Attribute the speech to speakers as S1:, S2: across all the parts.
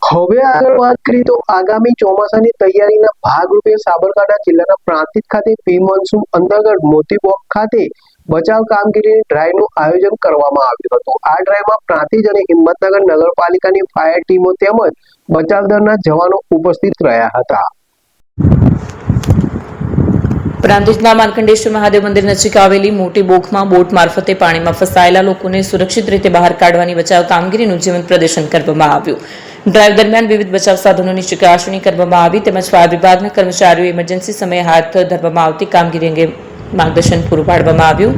S1: હવે આગળ વાત કરીએ તો આગામી ચોમાસાની તૈયારીના ભાગરૂપે સાબરકાંઠા જિલ્લાના પ્રાંતિજ ખાતે પ્રી મોન્સૂન અંતર્ગત મોતી બોક ખાતે બચાવ કામગીરીની ડ્રાઈવનું આયોજન કરવામાં આવ્યું હતું। આ ડ્રાઈવમાં પ્રાંતિજ અને હિંમતનગર નગરપાલિકાની ફાયર ટીમો તેમજ બચાવ દળના જવાનો ઉપસ્થિત રહ્યા હતા।
S2: પ્રાંતિજના માર્કંડેશ્વર મહાદેવ મંદિર નજીક આવેલી મોટી બોખમાં બોટ મારફતે પાણીમાં ફસાયેલા લોકોને સુરક્ષિત રીતે બહાર કાઢવાની બચાવ કામગીરીનું જીવંત પ્રદર્શન કરવામાં આવ્યું। ડ્રાઈવ દરમિયાન વિવિધ બચાવ સાધનોની ચકાસણી કરવામાં આવી તેમજ ફાયર વિભાગના કર્મચારીઓએ ઇમરજન્સી સમયે હાથ ધરવામાં આવતી કામગીરી અંગે માર્ગદર્શન પૂરું પાડવામાં આવ્યું।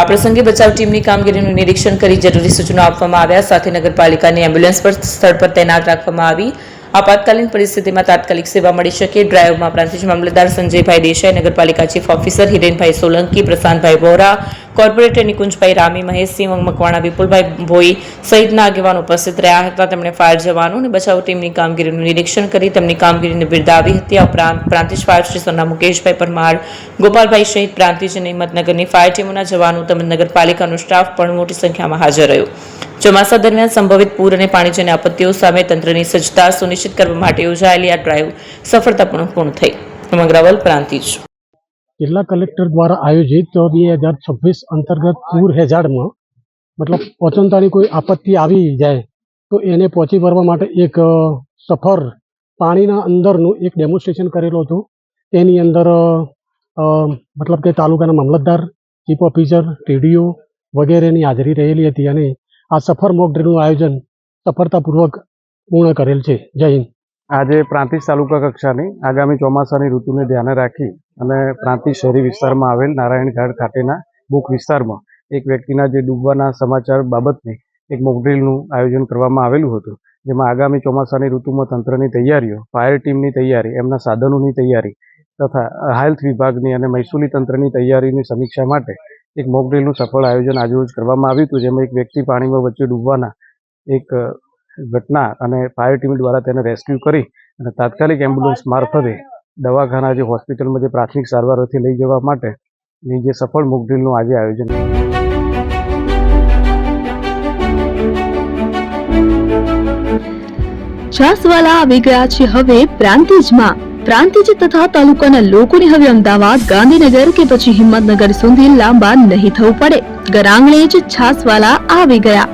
S2: આ પ્રસંગે બચાવ ટીમની કામગીરીનું નિરીક્ષણ કરી જરૂરી સૂચનો આપવામાં આવ્યા। સાથે નગરપાલિકાની એમ્બ્યુલન્સ પર સ્થળ પર તૈનાત રાખવામાં આવી। આપાતકાલીન પરિસ્થિતિમાં તાત્કાલિક સેવા મળી શકે। ડ્રાઈવમાં પ્રાંતિજ મામલતદાર સંજયભાઈ દેસાઈ, નગરપાલિકા ચીફ ઓફિસર હિરેનભાઈ સોલંકી, પ્રશાંતભાઈ વોરા, કોર્પોરેટર નિકુંજભાઈ રામી, મહેશસિંહ મકવાણા, વિપુલભાઈ ભોઈ સહિતના આગેવાનો ઉપસ્થિત રહ્યા હતા। તેમણે ફાયર જવાનો અને બચાવ ટીમની કામગીરીનું નિરીક્ષણ કરી તેમની કામગીરીને બિરદાવી હતી। આ ઉપરાંત પ્રાંતિજ ફાયર સ્ટેશનના મુકેશભાઈ પરમાર, ગોપાલભાઈ સહિત પ્રાંતિજ અને હિંમતનગરની ફાયર ટીમોના જવાનો તેમજ નગરપાલિકાનો સ્ટાફ પણ મોટી સંખ્યામાં હાજર રહ્યો। ચોમાસા દરમિયાન સંભવિત પૂર અને પાણીજન્ય આપત્તિઓ સામે તંત્રની સજ્જતા સુનિશ્ચિત કરવા માટે યોજાયેલી આ ડ્રાઈવ સફળતાપૂર્વક પૂર્ણ થઈ। ઉમંગરાવલ, પ્રાંતિજ।
S3: જિલ્લા કલેક્ટર દ્વારા આયોજિત 2026 અંતર્ગત પૂર હેઝાર્ડમાં મતલબ ઓચંતાની કોઈ આપત્તિ આવી જાય તો એને પહોંચી વળવા માટે એક સફર પાણીના અંદરનું એક ડેમોન્સ્ટ્રેશન કરેલું હતું। તેની અંદર મતલબ કે તાલુકાના મામલતદાર, ચીફ ઓફિસર, ટીડીઓ વગેરેની હાજરી રહેલી હતી અને આ સફર મોક ડ્રીલનું આયોજન સફળતાપૂર્વક પૂર્ણ કરેલ છે। જય હિન્દ।
S4: આજે પ્રાંતિજ તાલુકા કક્ષાની આગામી ચોમાસાની ઋતુને ધ્યાને રાખી અને પ્રાંતિજ શહેરી વિસ્તારમાં આવેલ નારાયણ ઘાટ ખાતેના બુક વિસ્તારમાં એક વ્યક્તિના જે ડૂબવાના સમાચાર બાબતની એક મોકડ્રીલનું આયોજન કરવામાં આવેલું હતું, જેમાં આગામી ચોમાસાની ઋતુમાં તંત્રની તૈયારીઓ, ફાયર ટીમની તૈયારી, એમના સાધનોની તૈયારી તથા હેલ્થ વિભાગની અને મહેસૂલી તંત્રની તૈયારીની સમીક્ષા માટે એક મોકડ્રીલનું સફળ આયોજન આજરોજ કરવામાં આવ્યું હતું, જેમાં એક વ્યક્તિ પાણીમાં વચ્ચે ડૂબવાના એક ઘટના અને ફાયર ટીમ દ્વારા તેને રેસ્ક્યુ કરી અને તાત્કાલિક એમ્બ્યુલન્સ મારફતે દવાખાના જે હોસ્પિટલમાં જે પ્રાથમિક સારવારથી લઈ જવા માટેની જે સફળ મોકડ્રીલનું આજે આયોજન।
S5: છાસવાલા આવી ગયા છે હવે પ્રાંતિજમાં। પ્રાંતિજ તથા તાલુકાના લોકોને હવે અમદાવાદ, ગાંધીનગર કે પછી હિંમતનગર સુધી લાંબા નહીં થવું પડે। ઘર આંગણે જ છાસવાલા આવી ગયા।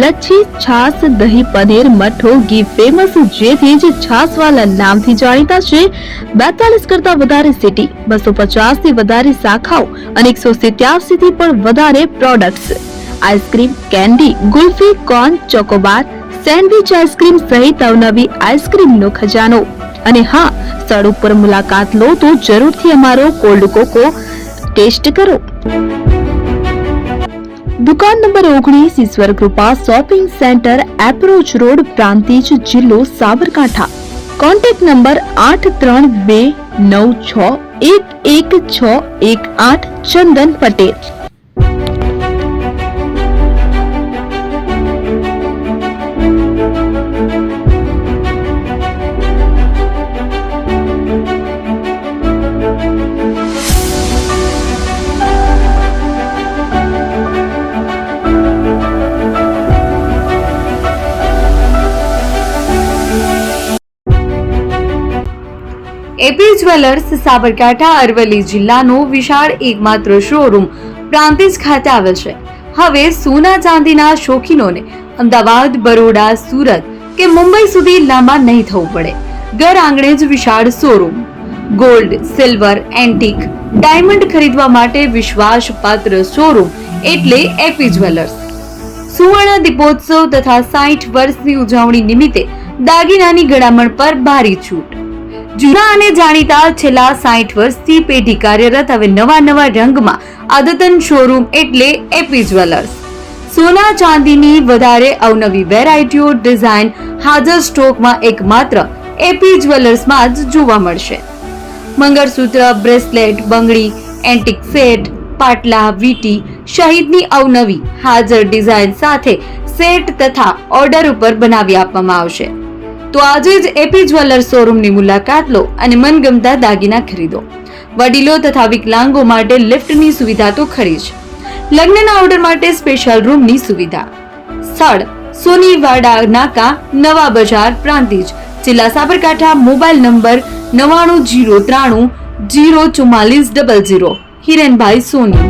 S5: લચ્છી, છાસ, દહીં, પનીર, મઠ્ઠો, ઘી ફેમસ, જેથી જ છાસવાલા નામથી જાણીતા છે। 42 કરતા વધારે સિટી, 250 થી વધારે શાખાઓ અને 187 થી પણ વધારે products. Ice cream, candy, kulfi, corn, Chocobar, sandwich ice cream સહિત અવનવી આઈસ્ક્રીમનો ખજાનો। અને હા, સ્થળ ઉપર મુલાકાત લો તો જરૂરથી અમારો કોલ્ડ કોકો ટેસ્ટ કરો। દુકાન number 19, Ishwar Krupa shopping centre, approach road, Prantij, જિલ્લો Sabarkantha. Contact number 8329611618 Chandan Patel.
S6: AP jewellers Sabarkantha Aravalli જિલ્લાનો વિશાળ એકમાત્ર શોરૂમ પ્રાંતિજ ખાતે આવેલ છે। હવે સોના ચાંદીના શોખીનોને અમદાવાદ, બરોડા, સુરત કે મુંબઈ સુધી લાંબા નહીં થવું પડે। ઘર આંગણે જ વિશાળ showroom. Gold, silver, antique, diamond ખરીદવા માટે વિશ્વાસપાત્ર શોરૂમ એટલે એપી જ્વેલર્સ। સુવર્ણ દીપોત્સવ તથા 60 વર્ષની ઉજવણી નિમિત્તે દાગીનાની ગળામણ પર ભારી છૂટ। જૂના અને જાણીતા છેલ્લા 60 વર્ષથી પેઢી કાર્યરત હવે નવા રંગમાં અદ્યતન શોરૂમ એટલે એપી જ્વેલર્સ। સોના ચાંદીની વધારે અવનવી વેરાયટીઓ, ડિઝાઇન હાજર સ્ટોકમાં એકમાત્ર એપી જ્વેલર્સમાં જ જોવા મળશે। મંગળસૂત્ર, બ્રેસલેટ, બંગડી, એન્ટિક સેટ, પાટલા, વીટી સહિતની અવનવી હાજર ડિઝાઇન સાથે સેટ તથા ઓર્ડર ઉપર બનાવી આપવામાં આવશે। તો આજે જ એપી જ્વેલર્સ શોરૂમની મુલાકાત લો અને મનગમતા દાગીના ખરીદો। વડીલો તથા વિકલાંગો માટે લિફ્ટની સુવિધા તો ખરી જ, લગ્નના ઓર્ડર માટે સ્પેશિયલ રૂમની સુવિધા। સ્થળ સોનીવાડા નાકા, નવા બજાર, પ્રાંતિજ, જિલ્લા સાબરકાંઠા. Mobile number 9903004400. હિરેનભાઈ સોની.